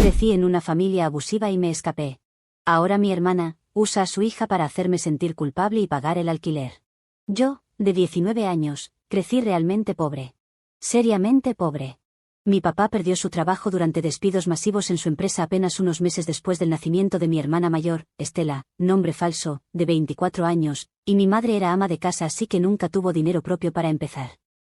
Crecí en una familia abusiva y me escapé. Ahora mi hermana usa a su hija para hacerme sentir culpable y pagar el alquiler. Yo, de 19 años, crecí realmente pobre. Seriamente pobre. Mi papá perdió su trabajo durante despidos masivos en su empresa apenas unos meses después del nacimiento de mi hermana mayor, Estela, nombre falso, de 24 años, y mi madre era ama de casa, así que nunca tuvo dinero propio para empezar.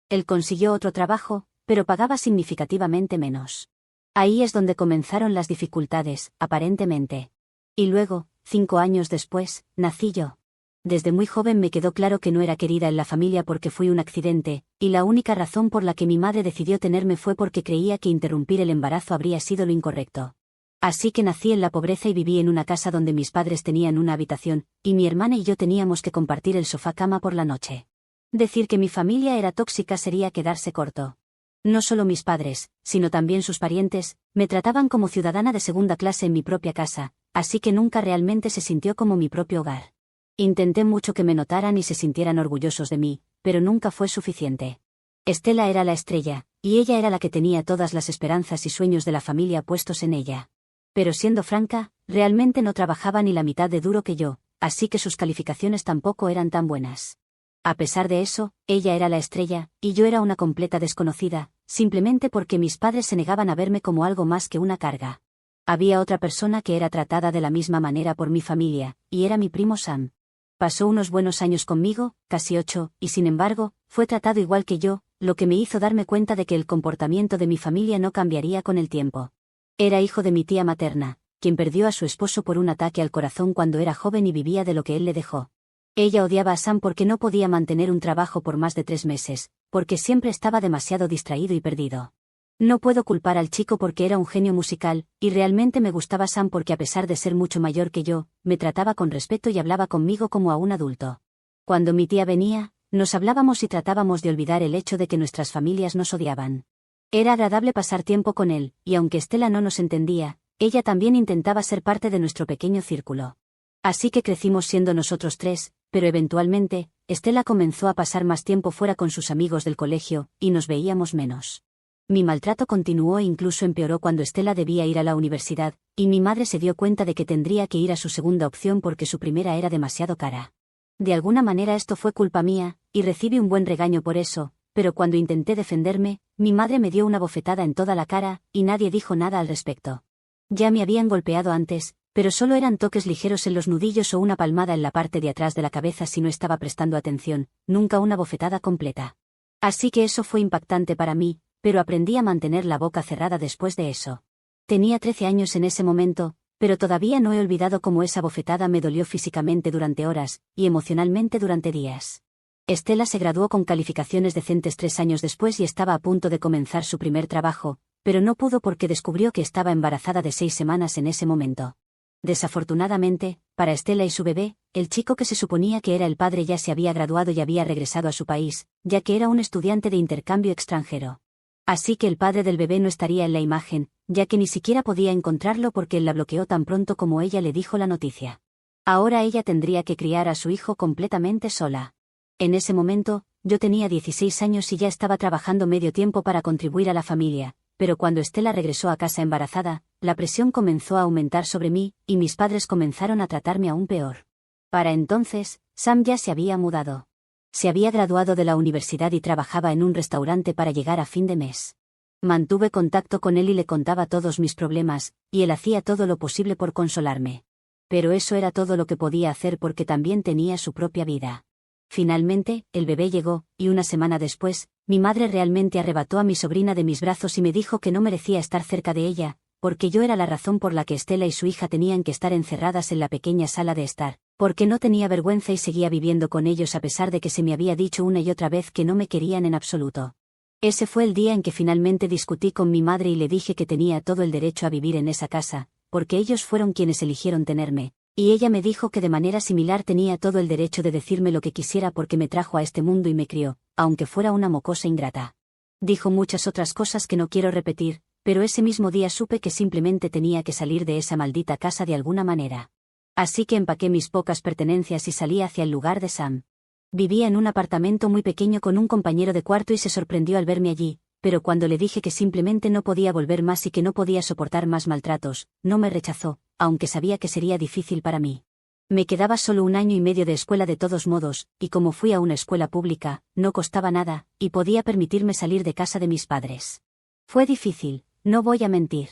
Él consiguió otro trabajo, pero pagaba significativamente menos. Ahí es donde comenzaron las dificultades, aparentemente. Y luego, 5 años después, nací yo. Desde muy joven me quedó claro que no era querida en la familia porque fui un accidente, y la única razón por la que mi madre decidió tenerme fue porque creía que interrumpir el embarazo habría sido lo incorrecto. Así que nací en la pobreza y viví en una casa donde mis padres tenían una habitación, y mi hermana y yo teníamos que compartir el sofá-cama por la noche. Decir que mi familia era tóxica sería quedarse corto. No solo mis padres, sino también sus parientes, me trataban como ciudadana de segunda clase en mi propia casa, así que nunca realmente se sintió como mi propio hogar. Intenté mucho que me notaran y se sintieran orgullosos de mí, pero nunca fue suficiente. Estela era la estrella, y ella era la que tenía todas las esperanzas y sueños de la familia puestos en ella. Pero siendo franca, realmente no trabajaba ni la mitad de duro que yo, así que sus calificaciones tampoco eran tan buenas. A pesar de eso, ella era la estrella, y yo era una completa desconocida, simplemente porque mis padres se negaban a verme como algo más que una carga. Había otra persona que era tratada de la misma manera por mi familia, y era mi primo Sam. Pasó unos buenos años conmigo, casi 8, y sin embargo, fue tratado igual que yo, lo que me hizo darme cuenta de que el comportamiento de mi familia no cambiaría con el tiempo. Era hijo de mi tía materna, quien perdió a su esposo por un ataque al corazón cuando era joven y vivía de lo que él le dejó. Ella odiaba a Sam porque no podía mantener un trabajo por más de 3 meses, porque siempre estaba demasiado distraído y perdido. No puedo culpar al chico porque era un genio musical, y realmente me gustaba Sam porque a pesar de ser mucho mayor que yo, me trataba con respeto y hablaba conmigo como a un adulto. Cuando mi tía venía, nos hablábamos y tratábamos de olvidar el hecho de que nuestras familias nos odiaban. Era agradable pasar tiempo con él, y aunque Estela no nos entendía, ella también intentaba ser parte de nuestro pequeño círculo. Así que crecimos siendo nosotros 3, pero eventualmente, Estela comenzó a pasar más tiempo fuera con sus amigos del colegio, y nos veíamos menos. Mi maltrato continuó e incluso empeoró cuando Estela debía ir a la universidad, y mi madre se dio cuenta de que tendría que ir a su segunda opción porque su primera era demasiado cara. De alguna manera esto fue culpa mía, y recibí un buen regaño por eso, pero cuando intenté defenderme, mi madre me dio una bofetada en toda la cara, y nadie dijo nada al respecto. Ya me habían golpeado antes, pero solo eran toques ligeros en los nudillos o una palmada en la parte de atrás de la cabeza si no estaba prestando atención, nunca una bofetada completa. Así que eso fue impactante para mí, pero aprendí a mantener la boca cerrada después de eso. Tenía 13 años en ese momento, pero todavía no he olvidado cómo esa bofetada me dolió físicamente durante horas, y emocionalmente durante días. Estela se graduó con calificaciones decentes 3 años después y estaba a punto de comenzar su primer trabajo, pero no pudo porque descubrió que estaba embarazada de 6 semanas en ese momento. Desafortunadamente, para Estela y su bebé, el chico que se suponía que era el padre ya se había graduado y había regresado a su país, ya que era un estudiante de intercambio extranjero. Así que el padre del bebé no estaría en la imagen, ya que ni siquiera podía encontrarlo porque él la bloqueó tan pronto como ella le dijo la noticia. Ahora ella tendría que criar a su hijo completamente sola. En ese momento, yo tenía 16 años y ya estaba trabajando medio tiempo para contribuir a la familia, pero cuando Estela regresó a casa embarazada, la presión comenzó a aumentar sobre mí, y mis padres comenzaron a tratarme aún peor. Para entonces, Sam ya se había mudado. Se había graduado de la universidad y trabajaba en un restaurante para llegar a fin de mes. Mantuve contacto con él y le contaba todos mis problemas, y él hacía todo lo posible por consolarme. Pero eso era todo lo que podía hacer porque también tenía su propia vida. Finalmente, el bebé llegó, y una semana después, mi madre realmente arrebató a mi sobrina de mis brazos y me dijo que no merecía estar cerca de ella, porque yo era la razón por la que Estela y su hija tenían que estar encerradas en la pequeña sala de estar, porque no tenía vergüenza y seguía viviendo con ellos a pesar de que se me había dicho una y otra vez que no me querían en absoluto. Ese fue el día en que finalmente discutí con mi madre y le dije que tenía todo el derecho a vivir en esa casa, porque ellos fueron quienes eligieron tenerme, y ella me dijo que de manera similar tenía todo el derecho de decirme lo que quisiera porque me trajo a este mundo y me crió, aunque fuera una mocosa ingrata. Dijo muchas otras cosas que no quiero repetir, pero ese mismo día supe que simplemente tenía que salir de esa maldita casa de alguna manera. Así que empaqué mis pocas pertenencias y salí hacia el lugar de Sam. Vivía en un apartamento muy pequeño con un compañero de cuarto y se sorprendió al verme allí, pero cuando le dije que simplemente no podía volver más y que no podía soportar más maltratos, no me rechazó, aunque sabía que sería difícil para mí. Me quedaba solo 1 año y medio de escuela de todos modos, y como fui a una escuela pública, no costaba nada, y podía permitirme salir de casa de mis padres. Fue difícil, no voy a mentir.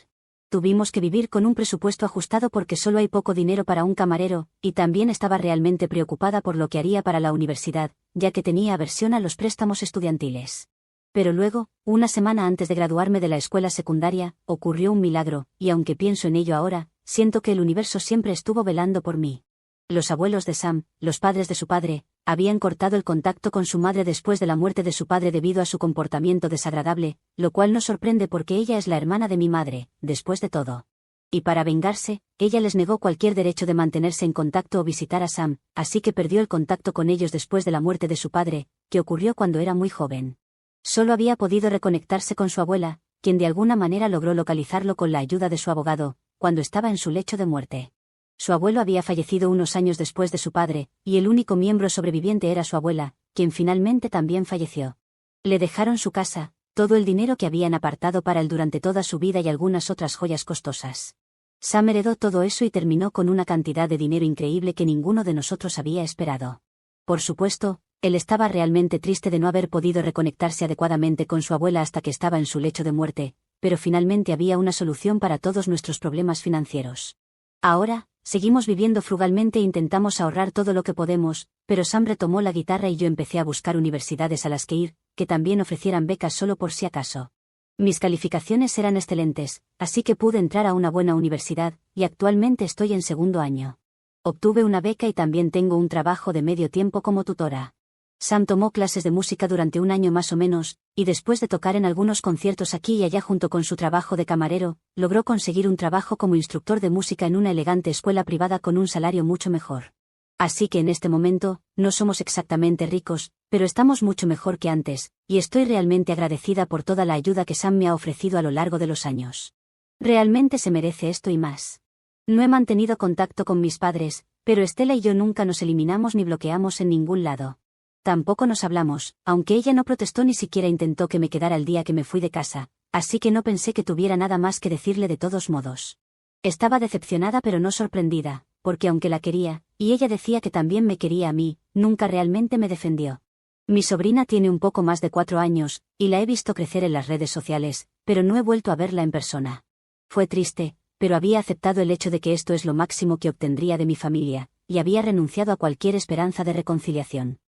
Tuvimos que vivir con un presupuesto ajustado porque solo hay poco dinero para un camarero, y también estaba realmente preocupada por lo que haría para la universidad, ya que tenía aversión a los préstamos estudiantiles. Pero luego, una semana antes de graduarme de la escuela secundaria, ocurrió un milagro, y aunque pienso en ello ahora, siento que el universo siempre estuvo velando por mí. Los abuelos de Sam, los padres de su padre, habían cortado el contacto con su madre después de la muerte de su padre debido a su comportamiento desagradable, lo cual no sorprende porque ella es la hermana de mi madre, después de todo. Y para vengarse, ella les negó cualquier derecho de mantenerse en contacto o visitar a Sam, así que perdió el contacto con ellos después de la muerte de su padre, que ocurrió cuando era muy joven. Solo había podido reconectarse con su abuela, quien de alguna manera logró localizarlo con la ayuda de su abogado, cuando estaba en su lecho de muerte. Su abuelo había fallecido unos años después de su padre, y el único miembro sobreviviente era su abuela, quien finalmente también falleció. Le dejaron su casa, todo el dinero que habían apartado para él durante toda su vida y algunas otras joyas costosas. Sam heredó todo eso y terminó con una cantidad de dinero increíble que ninguno de nosotros había esperado. Por supuesto, él estaba realmente triste de no haber podido reconectarse adecuadamente con su abuela hasta que estaba en su lecho de muerte, pero finalmente había una solución para todos nuestros problemas financieros. Ahora, seguimos viviendo frugalmente e intentamos ahorrar todo lo que podemos, pero Sam retomó la guitarra y yo empecé a buscar universidades a las que ir, que también ofrecieran becas solo por si acaso. Mis calificaciones eran excelentes, así que pude entrar a una buena universidad, y actualmente estoy en 2º año. Obtuve una beca y también tengo un trabajo de medio tiempo como tutora. Sam tomó clases de música durante 1 año más o menos, y después de tocar en algunos conciertos aquí y allá junto con su trabajo de camarero, logró conseguir un trabajo como instructor de música en una elegante escuela privada con un salario mucho mejor. Así que en este momento, no somos exactamente ricos, pero estamos mucho mejor que antes, y estoy realmente agradecida por toda la ayuda que Sam me ha ofrecido a lo largo de los años. Realmente se merece esto y más. No he mantenido contacto con mis padres, pero Estela y yo nunca nos eliminamos ni bloqueamos en ningún lado. Tampoco nos hablamos, aunque ella no protestó ni siquiera intentó que me quedara el día que me fui de casa, así que no pensé que tuviera nada más que decirle de todos modos. Estaba decepcionada pero no sorprendida, porque aunque la quería, y ella decía que también me quería a mí, nunca realmente me defendió. Mi sobrina tiene un poco más de 4 años, y la he visto crecer en las redes sociales, pero no he vuelto a verla en persona. Fue triste, pero había aceptado el hecho de que esto es lo máximo que obtendría de mi familia, y había renunciado a cualquier esperanza de reconciliación.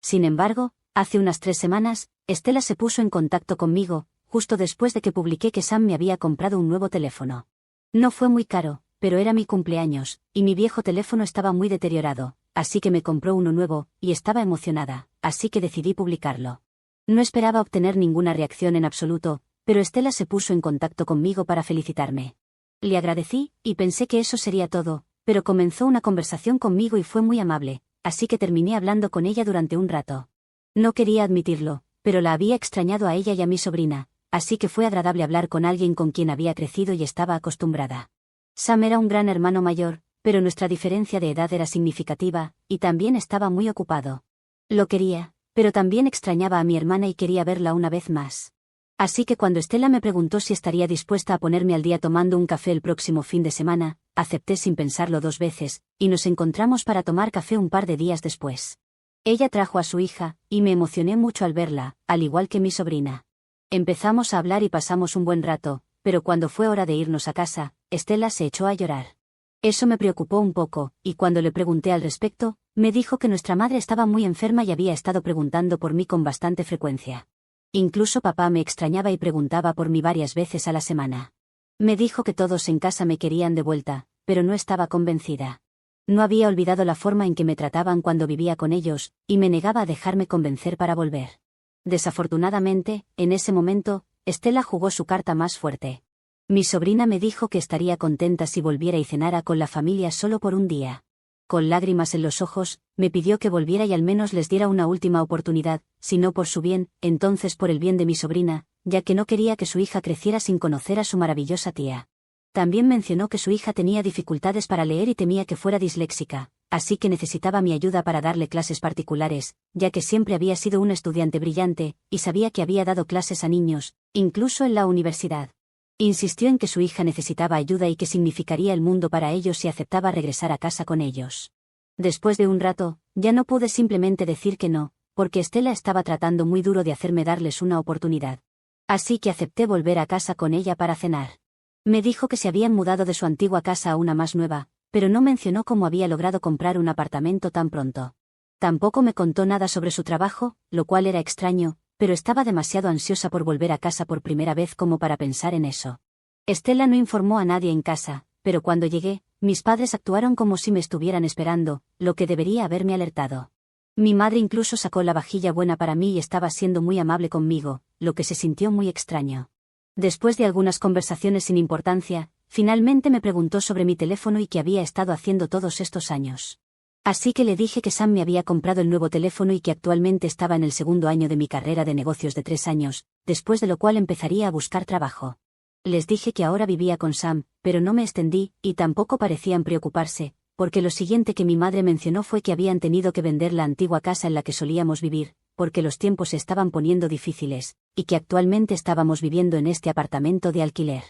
Sin embargo, hace unas 3 semanas, Estela se puso en contacto conmigo, justo después de que publiqué que Sam me había comprado un nuevo teléfono. No fue muy caro, pero era mi cumpleaños, y mi viejo teléfono estaba muy deteriorado, así que me compró uno nuevo, y estaba emocionada, así que decidí publicarlo. No esperaba obtener ninguna reacción en absoluto, pero Estela se puso en contacto conmigo para felicitarme. Le agradecí, y pensé que eso sería todo, pero comenzó una conversación conmigo y fue muy amable, así que terminé hablando con ella durante un rato. No quería admitirlo, pero la había extrañado a ella y a mi sobrina, así que fue agradable hablar con alguien con quien había crecido y estaba acostumbrada. Sam era un gran hermano mayor, pero nuestra diferencia de edad era significativa, y también estaba muy ocupado. Lo quería, pero también extrañaba a mi hermana y quería verla una vez más. Así que cuando Estela me preguntó si estaría dispuesta a ponerme al día tomando un café el próximo fin de semana, acepté sin pensarlo 2 veces, y nos encontramos para tomar café un par de días después. Ella trajo a su hija, y me emocioné mucho al verla, al igual que mi sobrina. Empezamos a hablar y pasamos un buen rato, pero cuando fue hora de irnos a casa, Estela se echó a llorar. Eso me preocupó un poco, y cuando le pregunté al respecto, me dijo que nuestra madre estaba muy enferma y había estado preguntando por mí con bastante frecuencia. Incluso papá me extrañaba y preguntaba por mí varias veces a la semana. Me dijo que todos en casa me querían de vuelta, pero no estaba convencida. No había olvidado la forma en que me trataban cuando vivía con ellos, y me negaba a dejarme convencer para volver. Desafortunadamente, en ese momento, Estela jugó su carta más fuerte. Mi sobrina me dijo que estaría contenta si volviera y cenara con la familia solo por un día. Con lágrimas en los ojos, me pidió que volviera y al menos les diera una última oportunidad, si no por su bien, entonces por el bien de mi sobrina, ya que no quería que su hija creciera sin conocer a su maravillosa tía. También mencionó que su hija tenía dificultades para leer y temía que fuera disléxica, así que necesitaba mi ayuda para darle clases particulares, ya que siempre había sido un estudiante brillante, y sabía que había dado clases a niños, incluso en la universidad. Insistió en que su hija necesitaba ayuda y que significaría el mundo para ellos si aceptaba regresar a casa con ellos. Después de un rato, ya no pude simplemente decir que no, porque Estela estaba tratando muy duro de hacerme darles una oportunidad. Así que acepté volver a casa con ella para cenar. Me dijo que se habían mudado de su antigua casa a una más nueva, pero no mencionó cómo había logrado comprar un apartamento tan pronto. Tampoco me contó nada sobre su trabajo, lo cual era extraño, pero estaba demasiado ansiosa por volver a casa por primera vez como para pensar en eso. Estela no informó a nadie en casa, pero cuando llegué, mis padres actuaron como si me estuvieran esperando, lo que debería haberme alertado. Mi madre incluso sacó la vajilla buena para mí y estaba siendo muy amable conmigo, lo que se sintió muy extraño. Después de algunas conversaciones sin importancia, finalmente me preguntó sobre mi teléfono y qué había estado haciendo todos estos años. Así que le dije que Sam me había comprado el nuevo teléfono y que actualmente estaba en el segundo año de mi carrera de negocios de 3 años, después de lo cual empezaría a buscar trabajo. Les dije que ahora vivía con Sam, pero no me extendí, y tampoco parecían preocuparse, porque lo siguiente que mi madre mencionó fue que habían tenido que vender la antigua casa en la que solíamos vivir, porque los tiempos se estaban poniendo difíciles, y que actualmente estábamos viviendo en este apartamento de alquiler.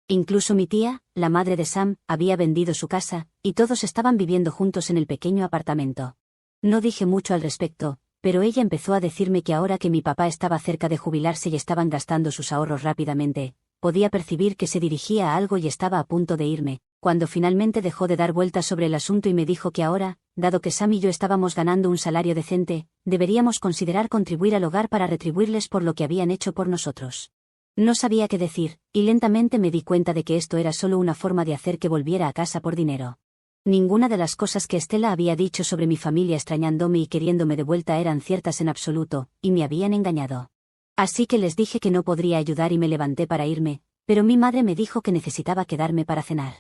Incluso mi tía, la madre de Sam, había vendido su casa, y todos estaban viviendo juntos en el pequeño apartamento. No dije mucho al respecto, pero ella empezó a decirme que ahora que mi papá estaba cerca de jubilarse y estaban gastando sus ahorros rápidamente, podía percibir que se dirigía a algo y estaba a punto de irme, cuando finalmente dejó de dar vueltas sobre el asunto y me dijo que ahora, dado que Sam y yo estábamos ganando un salario decente, deberíamos considerar contribuir al hogar para retribuirles por lo que habían hecho por nosotros. No sabía qué decir, y lentamente me di cuenta de que esto era solo una forma de hacer que volviera a casa por dinero. Ninguna de las cosas que Estela había dicho sobre mi familia extrañándome y queriéndome de vuelta eran ciertas en absoluto, y me habían engañado. Así que les dije que no podría ayudar y me levanté para irme, pero mi madre me dijo que necesitaba quedarme para cenar.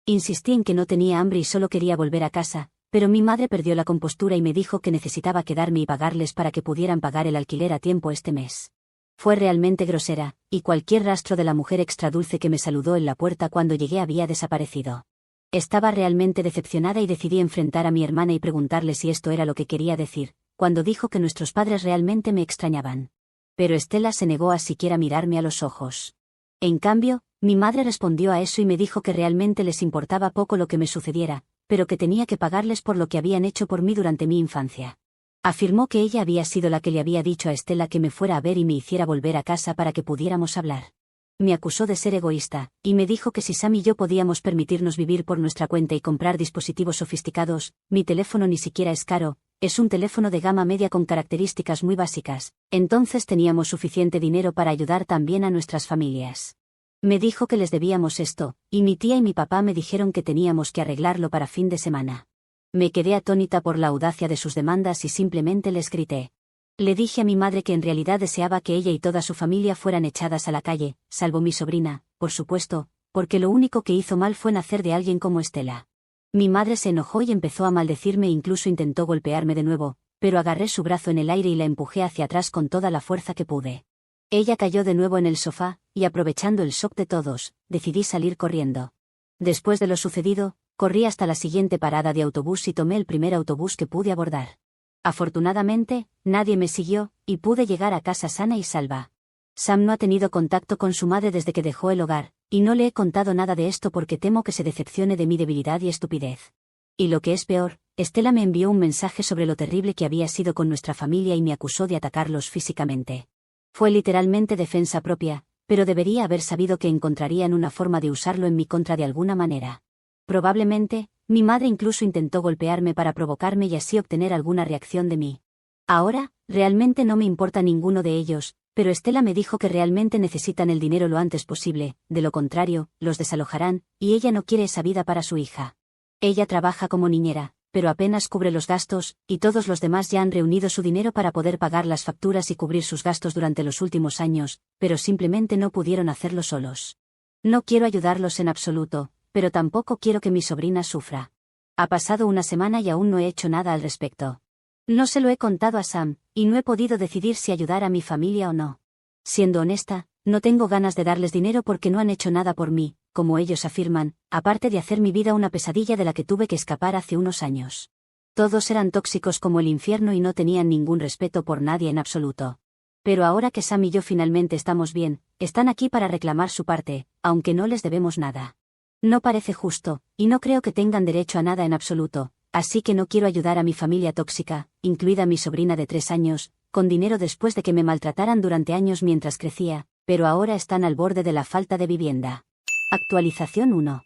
Insistí en que no tenía hambre y solo quería volver a casa, pero mi madre perdió la compostura y me dijo que necesitaba quedarme y pagarles para que pudieran pagar el alquiler a tiempo este mes. Fue realmente grosera, y cualquier rastro de la mujer extradulce que me saludó en la puerta cuando llegué había desaparecido. Estaba realmente decepcionada y decidí enfrentar a mi hermana y preguntarle si esto era lo que quería decir, cuando dijo que nuestros padres realmente me extrañaban. Pero Estela se negó a siquiera mirarme a los ojos. En cambio, mi madre respondió a eso y me dijo que realmente les importaba poco lo que me sucediera, pero que tenía que pagarles por lo que habían hecho por mí durante mi infancia. Afirmó que ella había sido la que le había dicho a Estela que me fuera a ver y me hiciera volver a casa para que pudiéramos hablar. Me acusó de ser egoísta, y me dijo que si Sam y yo podíamos permitirnos vivir por nuestra cuenta y comprar dispositivos sofisticados, mi teléfono ni siquiera es caro, es un teléfono de gama media con características muy básicas, entonces teníamos suficiente dinero para ayudar también a nuestras familias. Me dijo que les debíamos esto, y mi tía y mi papá me dijeron que teníamos que arreglarlo para fin de semana. Me quedé atónita por la audacia de sus demandas y simplemente les grité. Le dije a mi madre que en realidad deseaba que ella y toda su familia fueran echadas a la calle, salvo mi sobrina, por supuesto, porque lo único que hizo mal fue nacer de alguien como Estela. Mi madre se enojó y empezó a maldecirme e incluso intentó golpearme de nuevo, pero agarré su brazo en el aire y la empujé hacia atrás con toda la fuerza que pude. Ella cayó de nuevo en el sofá, y aprovechando el shock de todos, decidí salir corriendo. Después de lo sucedido, corrí hasta la siguiente parada de autobús y tomé el primer autobús que pude abordar. Afortunadamente, nadie me siguió, y pude llegar a casa sana y salva. Sam no ha tenido contacto con su madre desde que dejó el hogar, y no le he contado nada de esto porque temo que se decepcione de mi debilidad y estupidez. Y lo que es peor, Estela me envió un mensaje sobre lo terrible que había sido con nuestra familia y me acusó de atacarlos físicamente. Fue literalmente defensa propia, pero debería haber sabido que encontrarían una forma de usarlo en mi contra de alguna manera. Probablemente, mi madre incluso intentó golpearme para provocarme y así obtener alguna reacción de mí. Ahora, realmente no me importa ninguno de ellos, pero Estela me dijo que realmente necesitan el dinero lo antes posible, de lo contrario, los desalojarán, y ella no quiere esa vida para su hija. Ella trabaja como niñera, pero apenas cubre los gastos, y todos los demás ya han reunido su dinero para poder pagar las facturas y cubrir sus gastos durante los últimos años, pero simplemente no pudieron hacerlo solos. No quiero ayudarlos en absoluto, pero tampoco quiero que mi sobrina sufra. Ha pasado una semana y aún no he hecho nada al respecto. No se lo he contado a Sam, y no he podido decidir si ayudar a mi familia o no. Siendo honesta, no tengo ganas de darles dinero porque no han hecho nada por mí, como ellos afirman, aparte de hacer mi vida una pesadilla de la que tuve que escapar hace unos años. Todos eran tóxicos como el infierno y no tenían ningún respeto por nadie en absoluto. Pero ahora que Sam y yo finalmente estamos bien, están aquí para reclamar su parte, aunque no les debemos nada. No parece justo, y no creo que tengan derecho a nada en absoluto, así que no quiero ayudar a mi familia tóxica, incluida mi sobrina de 3 años, con dinero después de que me maltrataran durante años mientras crecía, pero ahora están al borde de la falta de vivienda. Actualización 1.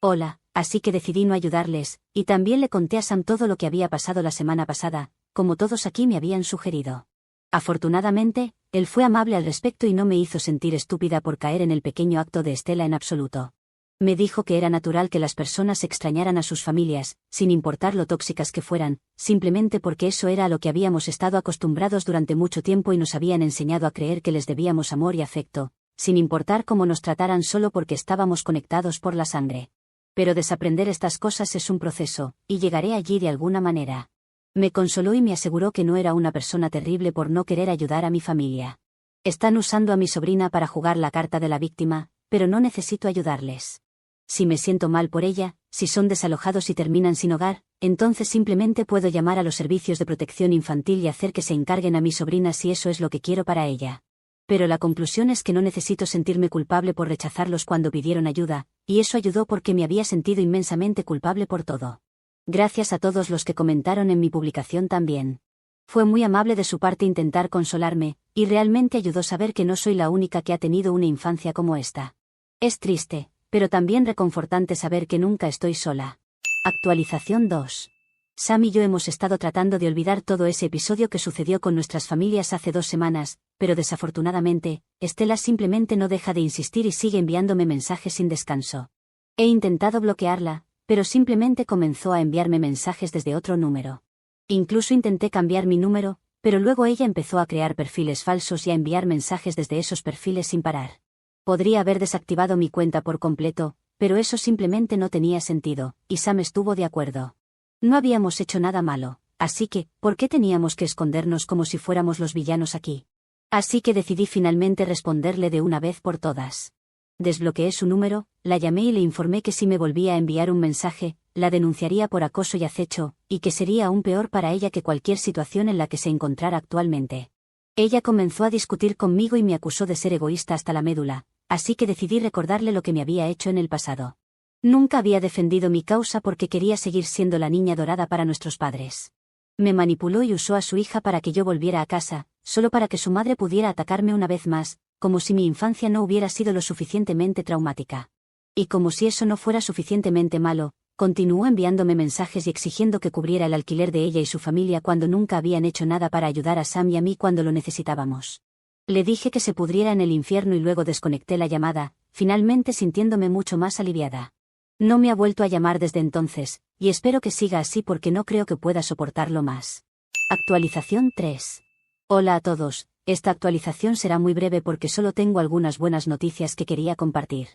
Hola, así que decidí no ayudarles, y también le conté a Sam todo lo que había pasado la semana pasada, como todos aquí me habían sugerido. Afortunadamente, él fue amable al respecto y no me hizo sentir estúpida por caer en el pequeño acto de Estela en absoluto. Me dijo que era natural que las personas extrañaran a sus familias, sin importar lo tóxicas que fueran, simplemente porque eso era a lo que habíamos estado acostumbrados durante mucho tiempo y nos habían enseñado a creer que les debíamos amor y afecto, sin importar cómo nos trataran solo porque estábamos conectados por la sangre. Pero desaprender estas cosas es un proceso, y llegaré allí de alguna manera. Me consoló y me aseguró que no era una persona terrible por no querer ayudar a mi familia. Están usando a mi sobrina para jugar la carta de la víctima, pero no necesito ayudarles. Si me siento mal por ella, si son desalojados y terminan sin hogar, entonces simplemente puedo llamar a los servicios de protección infantil y hacer que se encarguen a mi sobrina si eso es lo que quiero para ella. Pero la conclusión es que no necesito sentirme culpable por rechazarlos cuando pidieron ayuda, y eso ayudó porque me había sentido inmensamente culpable por todo. Gracias a todos los que comentaron en mi publicación también. Fue muy amable de su parte intentar consolarme, y realmente ayudó saber que no soy la única que ha tenido una infancia como esta. Es triste, pero también reconfortante saber que nunca estoy sola. Actualización 2. Sam y yo hemos estado tratando de olvidar todo ese episodio que sucedió con nuestras familias hace 2 semanas, pero desafortunadamente, Estela simplemente no deja de insistir y sigue enviándome mensajes sin descanso. He intentado bloquearla, pero simplemente comenzó a enviarme mensajes desde otro número. Incluso intenté cambiar mi número, pero luego ella empezó a crear perfiles falsos y a enviar mensajes desde esos perfiles sin parar. Podría haber desactivado mi cuenta por completo, pero eso simplemente no tenía sentido, y Sam estuvo de acuerdo. No habíamos hecho nada malo, así que, ¿por qué teníamos que escondernos como si fuéramos los villanos aquí? Así que decidí finalmente responderle de una vez por todas. Desbloqueé su número, la llamé y le informé que si me volvía a enviar un mensaje, la denunciaría por acoso y acecho, y que sería aún peor para ella que cualquier situación en la que se encontrara actualmente. Ella comenzó a discutir conmigo y me acusó de ser egoísta hasta la médula, así que decidí recordarle lo que me había hecho en el pasado. Nunca había defendido mi causa porque quería seguir siendo la niña dorada para nuestros padres. Me manipuló y usó a su hija para que yo volviera a casa, solo para que su madre pudiera atacarme una vez más, como si mi infancia no hubiera sido lo suficientemente traumática. Y como si eso no fuera suficientemente malo, continuó enviándome mensajes y exigiendo que cubriera el alquiler de ella y su familia cuando nunca habían hecho nada para ayudar a Sam y a mí cuando lo necesitábamos. Le dije que se pudriera en el infierno y luego desconecté la llamada, finalmente sintiéndome mucho más aliviada. No me ha vuelto a llamar desde entonces, y espero que siga así porque no creo que pueda soportarlo más. Actualización 3. Hola a todos, esta actualización será muy breve porque solo tengo algunas buenas noticias que quería compartir.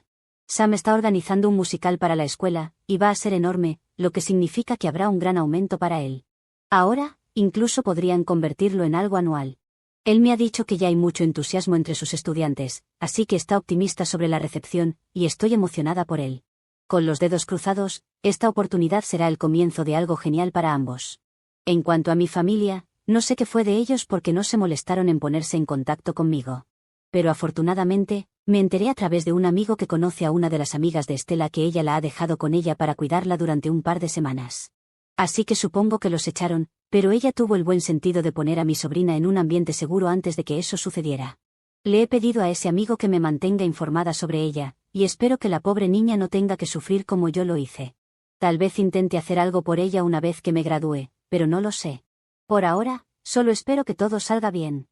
Sam está organizando un musical para la escuela, y va a ser enorme, lo que significa que habrá un gran aumento para él. Ahora, incluso podrían convertirlo en algo anual. Él me ha dicho que ya hay mucho entusiasmo entre sus estudiantes, así que está optimista sobre la recepción, y estoy emocionada por él. Con los dedos cruzados, esta oportunidad será el comienzo de algo genial para ambos. En cuanto a mi familia, no sé qué fue de ellos porque no se molestaron en ponerse en contacto conmigo. Pero afortunadamente, me enteré a través de un amigo que conoce a una de las amigas de Estela que ella la ha dejado con ella para cuidarla durante un par de semanas. Así que supongo que los echaron, pero ella tuvo el buen sentido de poner a mi sobrina en un ambiente seguro antes de que eso sucediera. Le he pedido a ese amigo que me mantenga informada sobre ella, y espero que la pobre niña no tenga que sufrir como yo lo hice. Tal vez intente hacer algo por ella una vez que me gradúe, pero no lo sé. Por ahora, solo espero que todo salga bien.